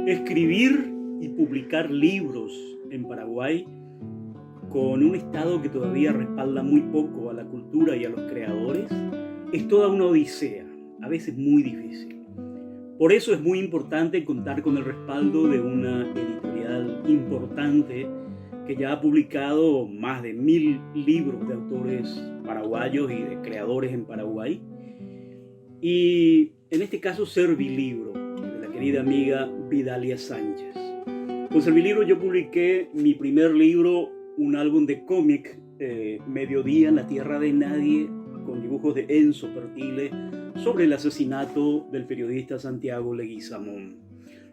Escribir y publicar libros en Paraguay con un Estado que todavía respalda muy poco a la cultura y a los creadores es toda una odisea, a veces muy difícil. Por eso es muy importante contar con el respaldo de una editorial importante que ya ha publicado más de 1000 libros de autores paraguayos y de creadores en Paraguay. Y en este caso Servilibro, de la querida amiga Vidalia Sánchez. Con Servilibro yo publiqué mi primer libro, un álbum de cómic, Mediodía en la Tierra de Nadie, con dibujos de Enzo Pertile, sobre el asesinato del periodista Santiago Leguizamón.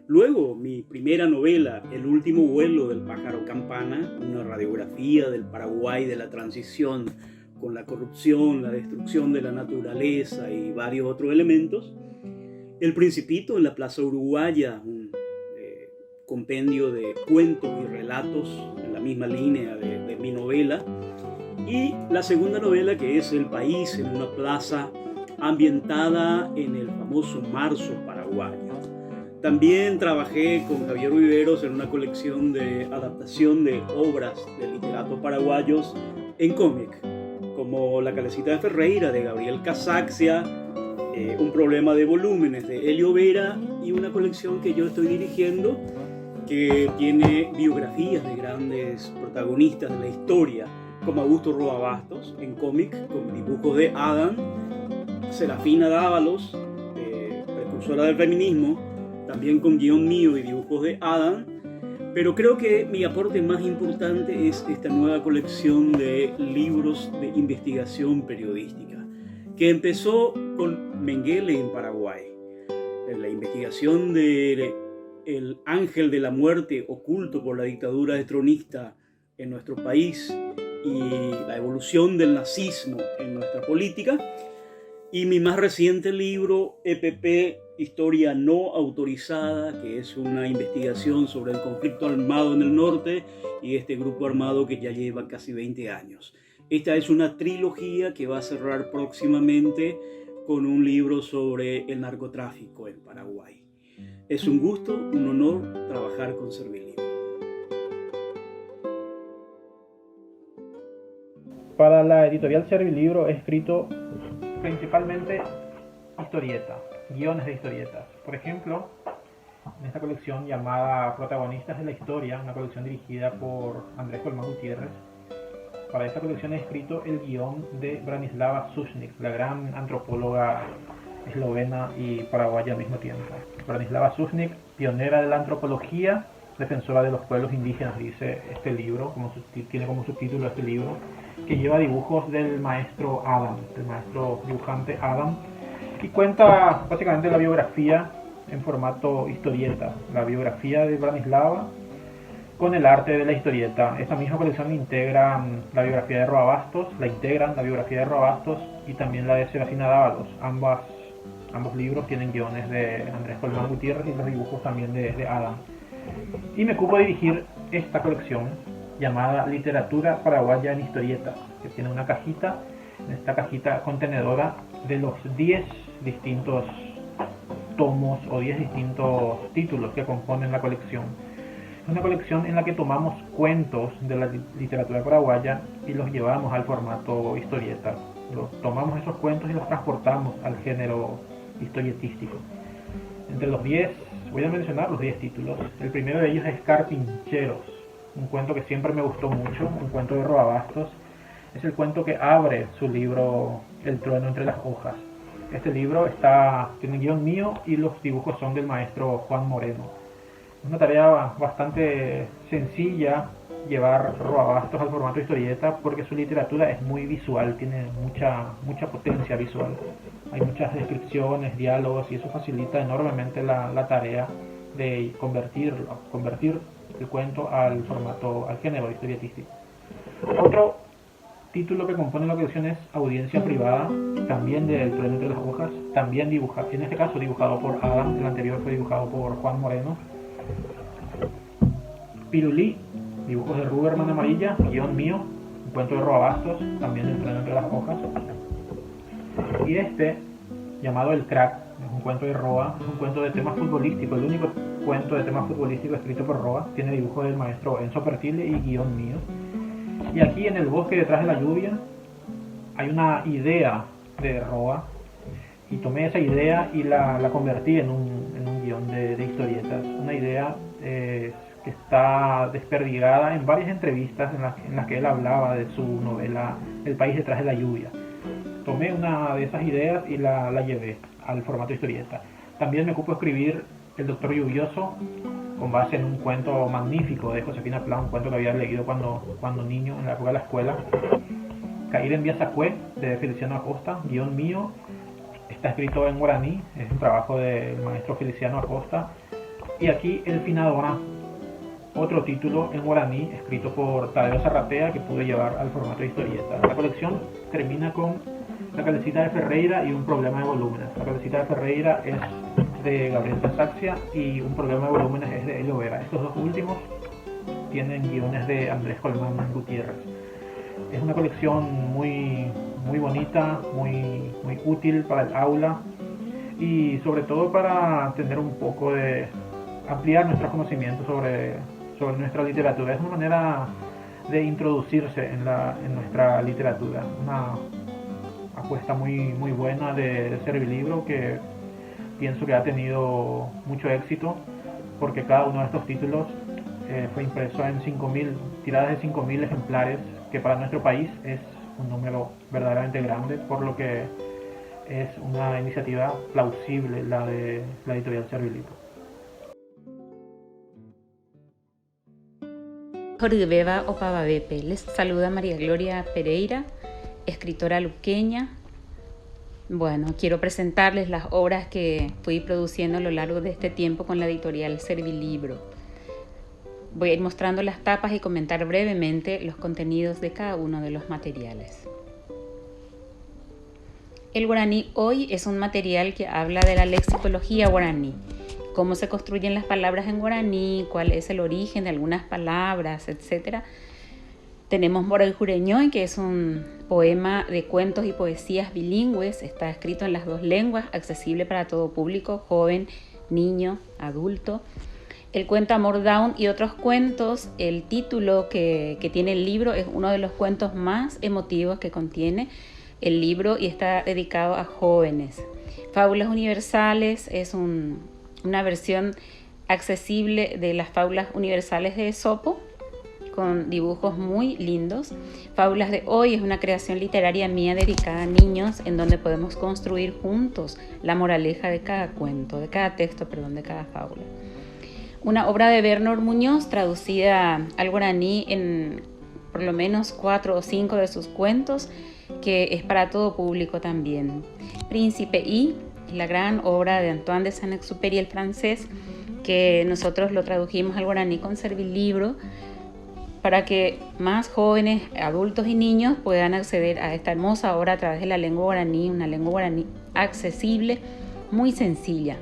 Luego, mi primera novela, El último vuelo del pájaro campana, una radiografía del Paraguay de la transición con la corrupción, la destrucción de la naturaleza y varios otros elementos. El Principito en la Plaza Uruguaya, un compendio de cuentos y relatos en la misma línea de mi novela. Y la segunda novela, que es El País en una plaza ambientada en el famoso marzo paraguayo. También trabajé con Javier Viveros en una colección de adaptación de obras de literatos paraguayos en cómic, como La Calecita de Ferreira de Gabriel Casaxia, Un problema de volúmenes de Helio Vera, y una colección que yo estoy dirigiendo que tiene biografías de grandes protagonistas de la historia, como Augusto Roa Bastos en cómic, con dibujos de Adam, Serafina Dávalos, precursora del feminismo, también con guión mío y dibujos de Adam. Pero creo que mi aporte más importante es esta nueva colección de libros de investigación periodística, que empezó con Mengele en Paraguay, la investigación de el ángel de la muerte oculto por la dictadura destronista en nuestro país y la evolución del nazismo en nuestra política. Y mi más reciente libro, EPP, Historia no autorizada, que es una investigación sobre el conflicto armado en el norte y este grupo armado que ya lleva casi 20 años. Esta es una trilogía que va a cerrar próximamente con un libro sobre el narcotráfico en Paraguay. Es un gusto, un honor trabajar con Servilibro. Para la editorial Servilibro he escrito principalmente historietas, guiones de historietas. Por ejemplo, en esta colección llamada Protagonistas de la Historia, una colección dirigida por Andrés Colmán Gutiérrez, para esta colección he escrito el guión de Branislava Sušnik, la gran antropóloga eslovena y paraguaya al mismo tiempo. Branislava Sušnik, pionera de la antropología, defensora de los pueblos indígenas, dice este libro, tiene como subtítulo este libro, que lleva dibujos del maestro Adam, del maestro dibujante Adam, y cuenta básicamente la biografía en formato historieta, la biografía de Branislava con el arte de la historieta. Esta misma colección integra la biografía de Roa Bastos, y también la de Serafina Dávalos. Ambos libros tienen guiones de Andrés Colmán Gutiérrez y los dibujos también de Adam. Y me ocupo de dirigir esta colección llamada Literatura Paraguaya en Historietas, que tiene una cajita, en esta cajita contenedora, de los 10 distintos tomos o 10 distintos títulos que componen la colección. Es una colección en la que tomamos cuentos de la literatura paraguaya y los llevamos al formato historieta. Tomamos esos cuentos y los transportamos al género historietístico. Entre los 10, voy a mencionar los 10 títulos. El primero de ellos es Carpincheros, un cuento que siempre me gustó mucho, un cuento de Roa Bastos. Es el cuento que abre su libro El trueno entre las hojas. Este libro tiene guión mío y los dibujos son del maestro Juan Moreno. Es una tarea bastante sencilla llevar Roa Bastos al formato historieta porque su literatura es muy visual, tiene mucha potencia visual. Hay muchas descripciones, diálogos, y eso facilita enormemente la tarea de convertir el cuento al género historietístico. Otro título que compone la colección es Audiencia Privada, también del trueno entre las hojas, también en este caso dibujado por Adam, el anterior fue dibujado por Juan Moreno. Pirulí, dibujos de Ruberman Amarilla, guión mío, un cuento de Roa Bastos, también del trueno entre las hojas. Y este llamado El Crack. Es un cuento de Roa, es un cuento de tema futbolístico, el único cuento de tema futbolístico escrito por Roa. Tiene dibujo del maestro Enzo Pertile y guión mío. Y aquí en el bosque detrás de la lluvia hay una idea de Roa, y tomé esa idea y la convertí en un guión de historietas. Una idea que está desperdigada en varias entrevistas en las que él hablaba de su novela El país detrás de la lluvia. Tomé una de esas ideas y la llevé al formato historieta. También me ocupo de escribir El Doctor Lluvioso, con base en un cuento magnífico de Josefina Pla, un cuento que había leído cuando niño, en la época de la escuela. Caer en Biasacué, de Feliciano Acosta, guión mío. Está escrito en guaraní, es un trabajo del maestro Feliciano Acosta. Y aquí El Finadora, otro título en guaraní escrito por Tadeo Zarratea, que pude llevar al formato de historieta. La colección termina con La Calecita de Ferreira y Un problema de volúmenes. La Calecita de Ferreira es de Gabriel Tasaxia y Un problema de volúmenes es de Elio Vera. Estos dos últimos tienen guiones de Andrés Colmán Gutiérrez. Es una colección muy bonita, muy útil para el aula y sobre todo para tener un poco de ampliar nuestros conocimientos sobre nuestra literatura. Es una manera de introducirse en nuestra literatura. Una apuesta muy buena de Servilibro, que pienso que ha tenido mucho éxito, porque cada uno de estos títulos fue impreso en tiradas de 5.000 ejemplares, que para nuestro país es un número verdaderamente grande, por lo que es una iniciativa plausible la de la editorial Servilibro. Jorgebeba Opavabepe. Les saluda María Gloria Pereira, escritora luqueña. Bueno, quiero presentarles las obras que fui produciendo a lo largo de este tiempo con la editorial Servilibro. Voy a ir mostrando las tapas y comentar brevemente los contenidos de cada uno de los materiales. El guaraní hoy es un material que habla de la lexicología guaraní, cómo se construyen las palabras en guaraní, cuál es el origen de algunas palabras, etc. Tenemos Moray Jureñoy, que es un poema de cuentos y poesías bilingües, está escrito en las dos lenguas, accesible para todo público, joven, niño, adulto. El cuento Amor Down y otros cuentos, el título que tiene el libro es uno de los cuentos más emotivos que contiene el libro y está dedicado a jóvenes. Fábulas universales es una versión accesible de las fábulas universales de Esopo, con dibujos muy lindos. Fábulas de hoy es una creación literaria mía dedicada a niños, en donde podemos construir juntos la moraleja de cada cuento, de cada fábula. Una obra de Bernard Muñoz, traducida al guaraní en por lo menos 4 o 5 de sus cuentos, que es para todo público también. Príncipe Y, la gran obra de Antoine de Saint-Exupéry, el francés, que nosotros lo tradujimos al guaraní con Servilibro, para que más jóvenes, adultos y niños puedan acceder a esta hermosa obra a través de la lengua guaraní, una lengua guaraní accesible, muy sencilla,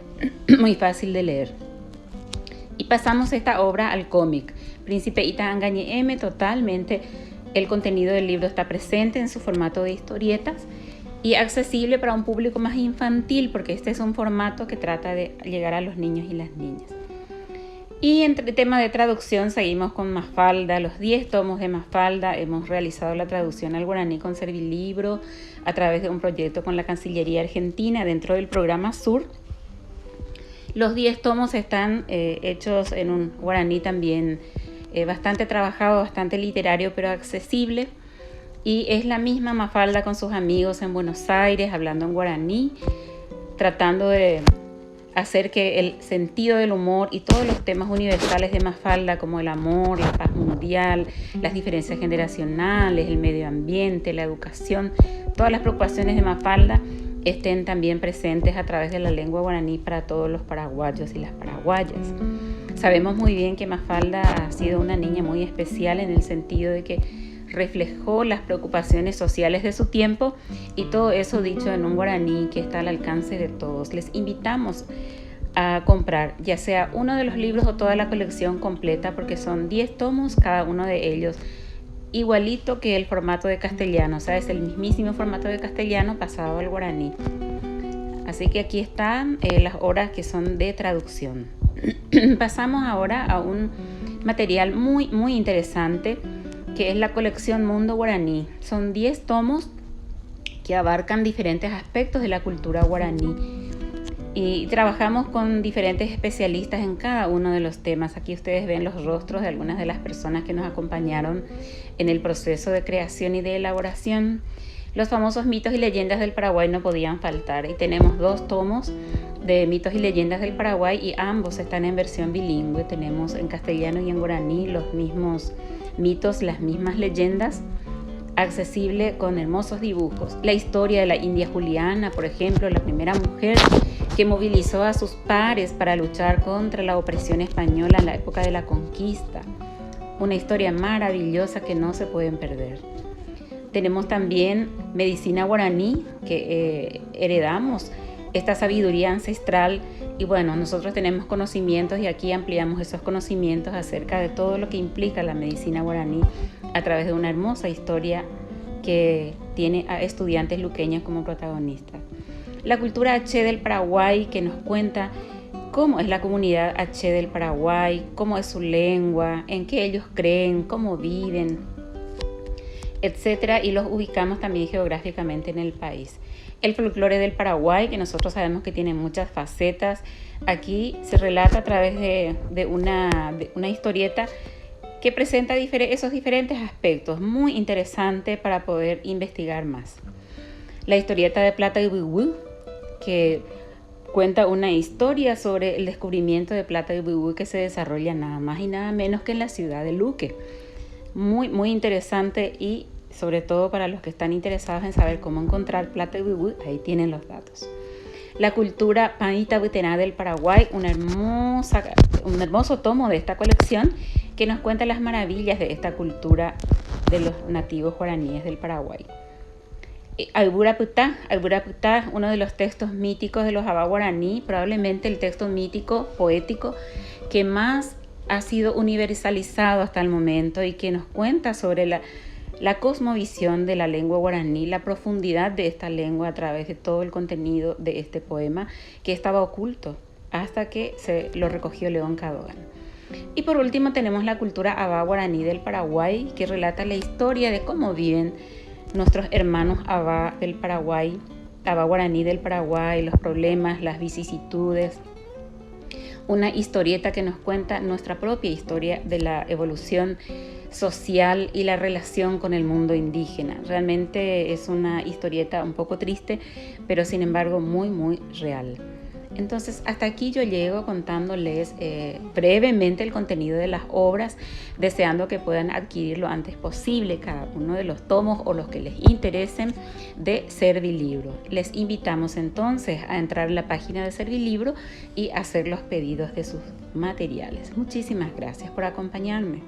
muy fácil de leer. Y pasamos esta obra al cómic, Príncipe Ita Angañe M, totalmente el contenido del libro está presente en su formato de historietas y accesible para un público más infantil, porque este es un formato que trata de llegar a los niños y las niñas. Y entre tema de traducción seguimos con Mafalda, los 10 tomos de Mafalda. Hemos realizado la traducción al guaraní con Servilibro a través de un proyecto con la Cancillería Argentina dentro del programa Sur. Los 10 tomos están hechos en un guaraní también bastante trabajado, bastante literario, pero accesible. Y es la misma Mafalda con sus amigos en Buenos Aires, hablando en guaraní, tratando de hacer que el sentido del humor y todos los temas universales de Mafalda, como el amor, la paz mundial, las diferencias generacionales, el medio ambiente, la educación, todas las preocupaciones de Mafalda estén también presentes a través de la lengua guaraní para todos los paraguayos y las paraguayas. Sabemos muy bien que Mafalda ha sido una niña muy especial en el sentido de que reflejó las preocupaciones sociales de su tiempo, y todo eso dicho en un guaraní que está al alcance de todos. Les invitamos a comprar ya sea uno de los libros o toda la colección completa, porque son 10 tomos, cada uno de ellos igualito que el formato de castellano, o sea, es el mismísimo formato de castellano pasado al guaraní. Así que aquí están las obras que son de traducción. Pasamos ahora a un material muy, muy interesante, que es la colección Mundo Guaraní. Son 10 tomos que abarcan diferentes aspectos de la cultura guaraní. Y trabajamos con diferentes especialistas en cada uno de los temas. Aquí ustedes ven los rostros de algunas de las personas que nos acompañaron en el proceso de creación y de elaboración. Los famosos mitos y leyendas del Paraguay no podían faltar. Y tenemos 2 tomos de mitos y leyendas del Paraguay y ambos están en versión bilingüe. Tenemos en castellano y en guaraní los mismos mitos, las mismas leyendas, accesible con hermosos dibujos. La historia de la India Juliana, por ejemplo, la primera mujer que movilizó a sus pares para luchar contra la opresión española en la época de la conquista. Una historia maravillosa que no se pueden perder. Tenemos también medicina guaraní, que heredamos esta sabiduría ancestral, y bueno, nosotros tenemos conocimientos y aquí ampliamos esos conocimientos acerca de todo lo que implica la medicina guaraní a través de una hermosa historia que tiene a estudiantes luqueños como protagonistas. La cultura H del Paraguay, que nos cuenta cómo es la comunidad H del Paraguay, cómo es su lengua, en qué ellos creen, cómo viven, etcétera, y los ubicamos también geográficamente en el país. El folclore del Paraguay, que nosotros sabemos que tiene muchas facetas. Aquí se relata a través de una historieta que presenta esos diferentes aspectos, muy interesante para poder investigar más. La historieta de Plata y Biwú, que cuenta una historia sobre el descubrimiento de plata y biwú que se desarrolla nada más y nada menos que en la ciudad de Luque. Muy, muy interesante, y sobre todo para los que están interesados en saber cómo encontrar plata y biwú, ahí tienen los datos. La cultura Paita Butená del Paraguay, un hermoso tomo de esta colección que nos cuenta las maravillas de esta cultura de los nativos guaraníes del Paraguay. Aibura Putá, uno de los textos míticos de los Abá guaraní, probablemente el texto mítico, poético, que más ha sido universalizado hasta el momento y que nos cuenta sobre la cosmovisión de la lengua guaraní, la profundidad de esta lengua a través de todo el contenido de este poema que estaba oculto hasta que se lo recogió León Cadogan. Y por último tenemos la cultura Abá guaraní del Paraguay, que relata la historia de cómo viven nuestros hermanos Abá del Paraguay, Abá guaraní del Paraguay, los problemas, las vicisitudes. Una historieta que nos cuenta nuestra propia historia de la evolución social y la relación con el mundo indígena. Realmente es una historieta un poco triste, pero sin embargo muy, muy real. Entonces, hasta aquí yo llego contándoles brevemente el contenido de las obras, deseando que puedan adquirir lo antes posible cada uno de los tomos o los que les interesen de Servilibro. Les invitamos entonces a entrar en la página de Servilibro y hacer los pedidos de sus materiales. Muchísimas gracias por acompañarme.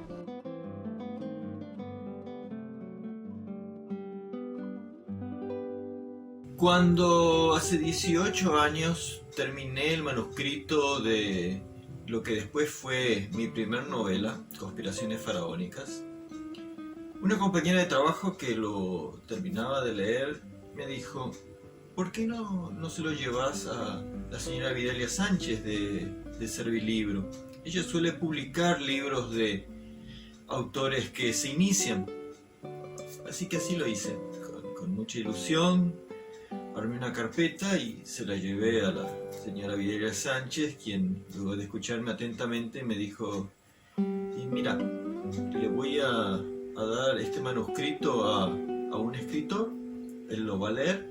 Cuando hace 18 años terminé el manuscrito de lo que después fue mi primer novela, Conspiraciones Faraónicas, una compañera de trabajo que lo terminaba de leer me dijo: ¿por qué no se lo llevas a la señora Videlia Sánchez de Servilibro? Ella suele publicar libros de autores que se inician. Así que así lo hice, con mucha ilusión. Armé una carpeta y se la llevé a la señora Videlia Sánchez, quien luego de escucharme atentamente me dijo: y mira, le voy a dar este manuscrito a un escritor, él lo va a leer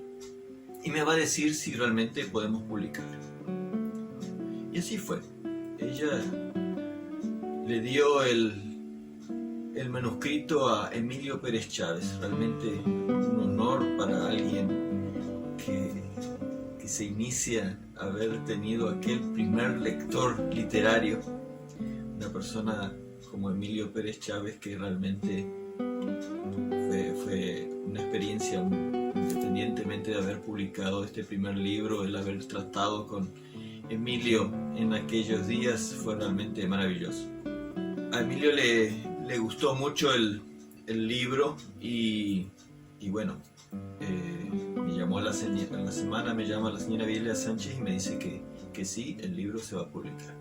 y me va a decir si realmente podemos publicar. Y así fue. Ella le dio el manuscrito a Emilio Pérez Chávez. Realmente un honor para alguien que se inicia a haber tenido aquel primer lector literario, una persona como Emilio Pérez Chávez, que realmente fue una experiencia, independientemente de haber publicado este primer libro, el haber tratado con Emilio en aquellos días fue realmente maravilloso. A Emilio le gustó mucho el libro y bueno, me me llamó a la semana, me llama la señora Villa Sánchez y me dice que sí, el libro se va a publicar.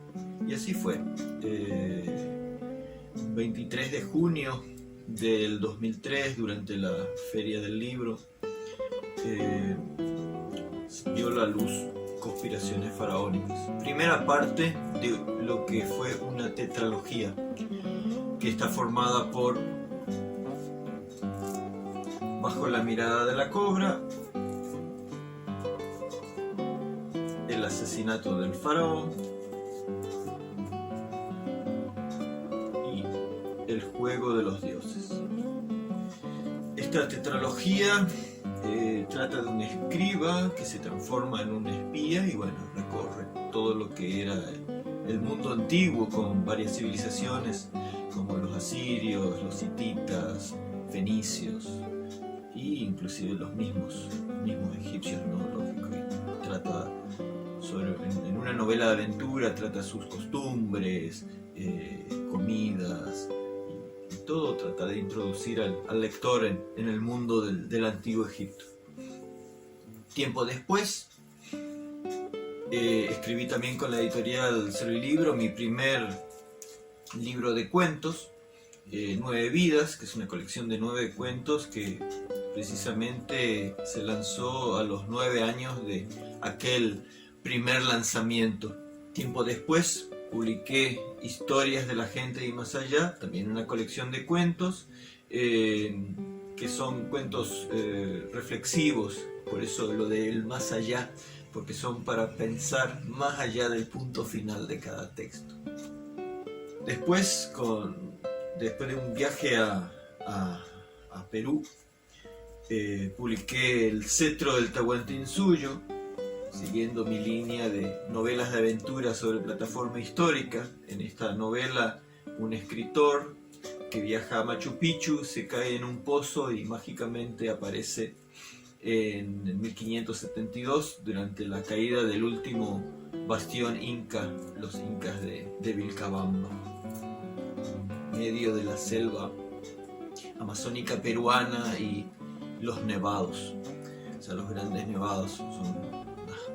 Y así fue. 23 de junio del 2003, durante la Feria del Libro, dio la luz Conspiraciones Faraónicas. Primera parte de lo que fue una tetralogía que está formada por Bajo la mirada de la cobra, El asesinato del faraón y El juego de los dioses. Esta tetralogía trata de un escriba que se transforma en un espía y bueno, recorre todo lo que era el mundo antiguo con varias civilizaciones como los asirios, los hititas, fenicios e inclusive los mismos egipcios, ¿no? Lógico, trata en una novela de aventura trata sus costumbres, comidas, y todo trata de introducir al lector en el mundo del antiguo Egipto. Tiempo después, escribí también con la editorial Servilibro mi primer libro de cuentos, 9 vidas, que es una colección de 9 cuentos que precisamente se lanzó a los 9 años de aquel primer lanzamiento. Tiempo después publiqué Historias de la Gente y Más Allá, también una colección de cuentos, que son cuentos reflexivos, por eso lo de el más allá, porque son para pensar más allá del punto final de cada texto. Después de un viaje a Perú, publiqué El cetro del Tahuantinsuyo, siguiendo mi línea de novelas de aventura sobre plataforma histórica. En esta novela, un escritor que viaja a Machu Picchu se cae en un pozo y mágicamente aparece en 1572 durante la caída del último bastión inca, los incas de Vilcabamba, en medio de la selva amazónica peruana y los nevados, o sea, los grandes nevados, son unas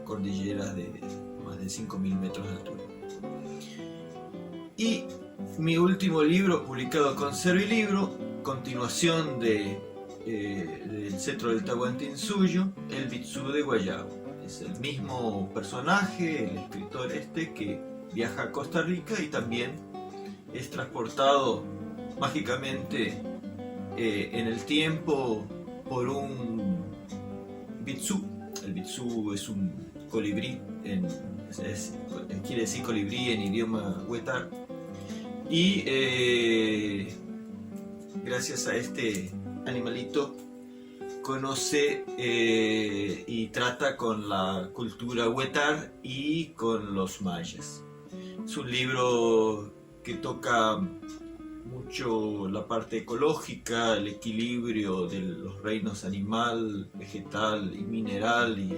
cordilleras de más de 5.000 metros de altura. Y mi último libro, publicado con Servilibro, continuación del cetro del Tahuantinsuyo, El Bitsu de Guayabo. Es el mismo personaje, el escritor que viaja a Costa Rica y también es transportado mágicamente en el tiempo por un Bitsu. El Bitsu es un colibrí, quiere decir colibrí en idioma huetar. Y gracias a este animalito conoce y trata con la cultura huetar y con los mayas. Es un libro que toca mucho la parte ecológica, el equilibrio de los reinos animal, vegetal y mineral, y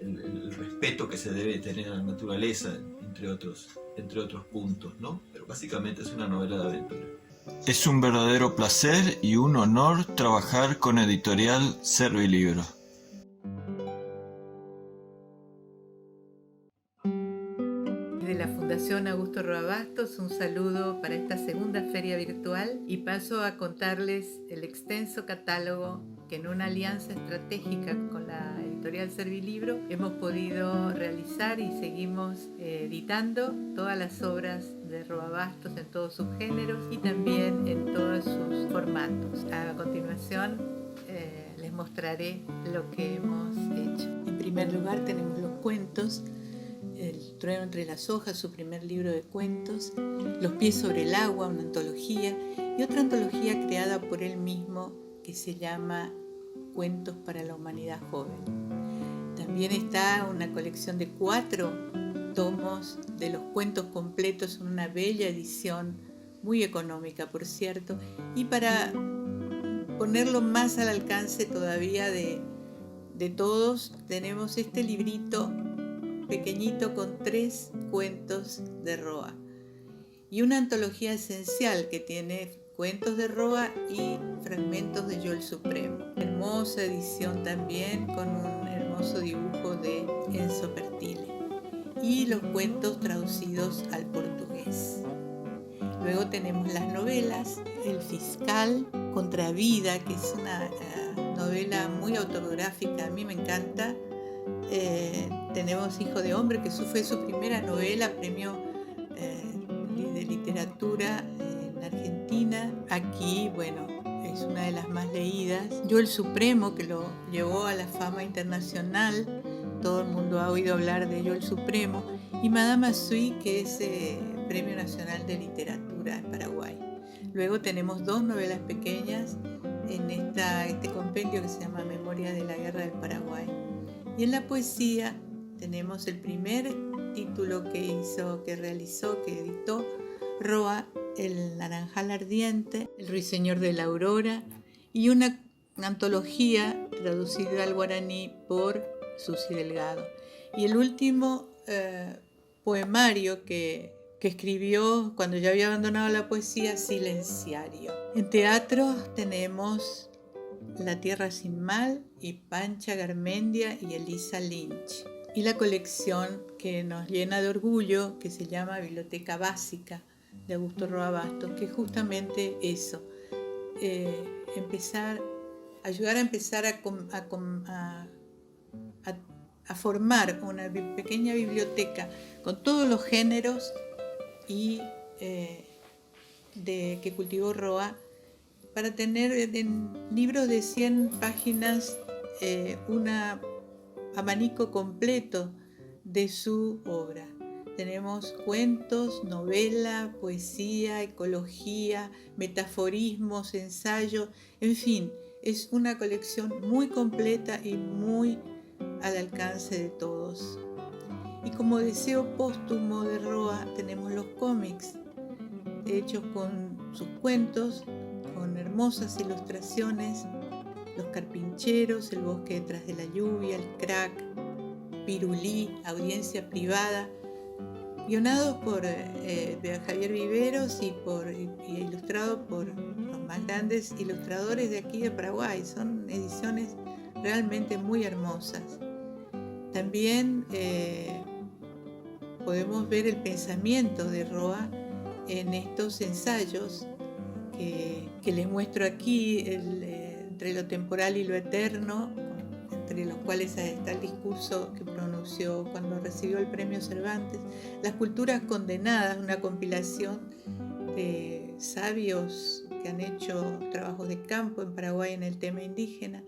el respeto que se debe tener a la naturaleza, entre otros puntos, ¿no? Pero básicamente es una novela de aventura. Es un verdadero placer y un honor trabajar con Editorial Servilibro. De la Fundación Augusto Roa Bastos, un saludo para esta segunda feria virtual y paso a contarles el extenso catálogo que en una alianza estratégica con la editorial Servilibro hemos podido realizar y seguimos editando todas las obras de Roa Bastos en todos sus géneros y también en todos sus formatos. A continuación les mostraré lo que hemos hecho. En primer lugar tenemos los cuentos, El trueno entre las hojas, su primer libro de cuentos, Los pies sobre el agua, una antología, y otra antología creada por él mismo que se llama Cuentos para la Humanidad Joven. También está una colección de 4 tomos de los cuentos completos en una bella edición, muy económica por cierto, y para ponerlo más al alcance todavía de todos, tenemos este librito pequeñito con 3 cuentos de Roa y una antología esencial que tiene cuentos de Roa y fragmentos de Yo el Supremo. Hermosa edición también con un hermoso dibujo de Enzo Pertile. Y los cuentos traducidos al portugués. Luego tenemos las novelas, El Fiscal, Contra Vida, que es una novela muy autobiográfica, a mí me encanta. Tenemos Hijo de Hombre, que fue su primera novela, premio de literatura en Argentina. Aquí, bueno, es una de las más leídas. Yo el Supremo, que lo llevó a la fama internacional, todo el mundo ha oído hablar de Yo el Supremo. Y Madame Azui, que es Premio Nacional de Literatura en Paraguay. Luego tenemos dos novelas pequeñas en este compendio que se llama Memoria de la Guerra del Paraguay. Y en la poesía tenemos el primer título que editó Roa, El Naranjal Ardiente, El Ruiseñor de la Aurora, y una antología traducida al guaraní por Susi Delgado. Y el último poemario que escribió cuando ya había abandonado la poesía, Silenciario. En teatro tenemos La Tierra sin Mal y Pancha Garmendia y Elisa Lynch. Y la colección que nos llena de orgullo, que se llama Biblioteca Básica de Augusto Roa Bastos, que es justamente eso, ayudar a empezar a formar una pequeña biblioteca con todos los géneros y que cultivó Roa, para tener en libros de 100 páginas un abanico completo de su obra. Tenemos cuentos, novela, poesía, ecología, metaforismos, ensayos, en fin, es una colección muy completa y muy al alcance de todos. Y como deseo póstumo de Roa tenemos los cómics, hechos con sus cuentos, con hermosas ilustraciones, Los Carpincheros, El Bosque detrás de la lluvia, El Crack, Pirulí, Audiencia Privada, guionados por Javier Viveros y ilustrados por los más grandes ilustradores de aquí de Paraguay. Son ediciones realmente muy hermosas. También podemos ver el pensamiento de Roa en estos ensayos que les muestro aquí, entre lo temporal y lo eterno, entre los cuales está el discurso que pronunció cuando recibió el premio Cervantes, Las culturas condenadas, una compilación de sabios que han hecho trabajos de campo en Paraguay en el tema indígena,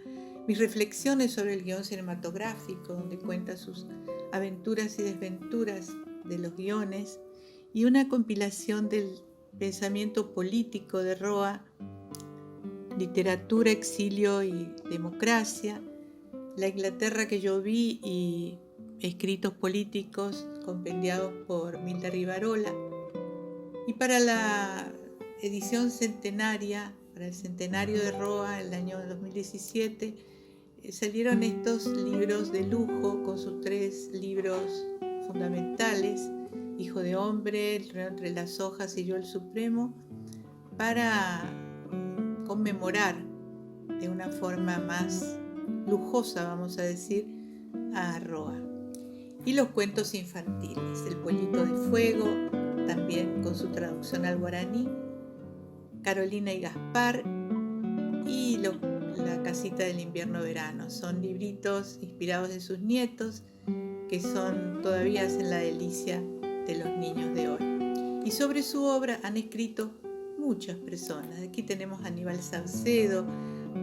Mis reflexiones sobre el guión cinematográfico, donde cuenta sus aventuras y desventuras de los guiones, y una compilación del pensamiento político de Roa, Literatura, Exilio y Democracia, La Inglaterra que yo vi y Escritos políticos, compendiados por Milda Rivarola. Y para la edición centenaria, para el centenario de Roa, el año 2017, salieron estos libros de lujo con sus 3 libros fundamentales, Hijo de Hombre, El Reino entre las hojas y Yo el Supremo, para conmemorar de una forma más lujosa, vamos a decir, a Roa. Y los cuentos infantiles, El Pollito de Fuego, también con su traducción al guaraní, Carolina y Gaspar, y La Casita del Invierno-Verano. Son libritos inspirados en sus nietos, que todavía hacen la delicia de los niños de hoy. Y sobre su obra han escrito muchas personas. Aquí tenemos a Aníbal Saucedo,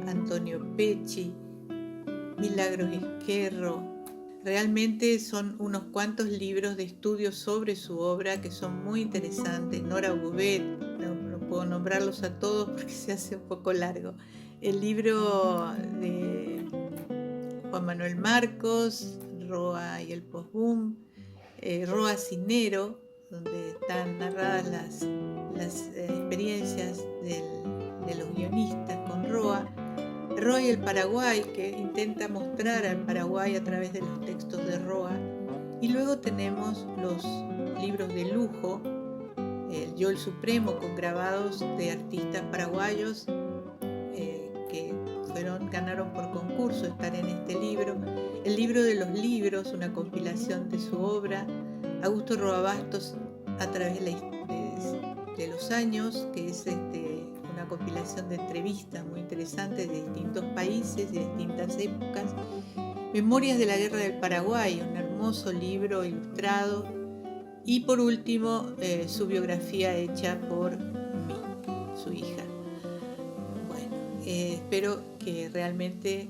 Antonio Pecci, Milagros Izquierro. Realmente son unos cuantos libros de estudio sobre su obra que son muy interesantes. Nora Bouvet, no puedo nombrarlos a todos porque se hace un poco largo. El libro de Juan Manuel Marcos, Roa y el Postboom, Roa Cinero, donde están narradas las experiencias de los guionistas con Roa. Roa y el Paraguay, que intenta mostrar al Paraguay a través de los textos de Roa. Y luego tenemos los libros de lujo, el Yol Supremo, con grabados de artistas paraguayos que ganaron por concurso estar en este libro. El libro de los libros, una compilación de su obra. Augusto Roa Bastos a través de los años, que es una compilación de entrevistas muy interesantes de distintos países, de distintas épocas. Memorias de la Guerra del Paraguay, un hermoso libro ilustrado. Y por último, su biografía hecha por mí, su hija. Bueno, espero que realmente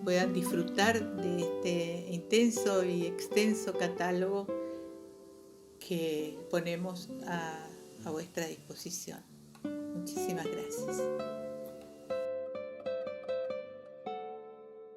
puedan disfrutar de este intenso y extenso catálogo que ponemos a vuestra disposición. Muchísimas gracias.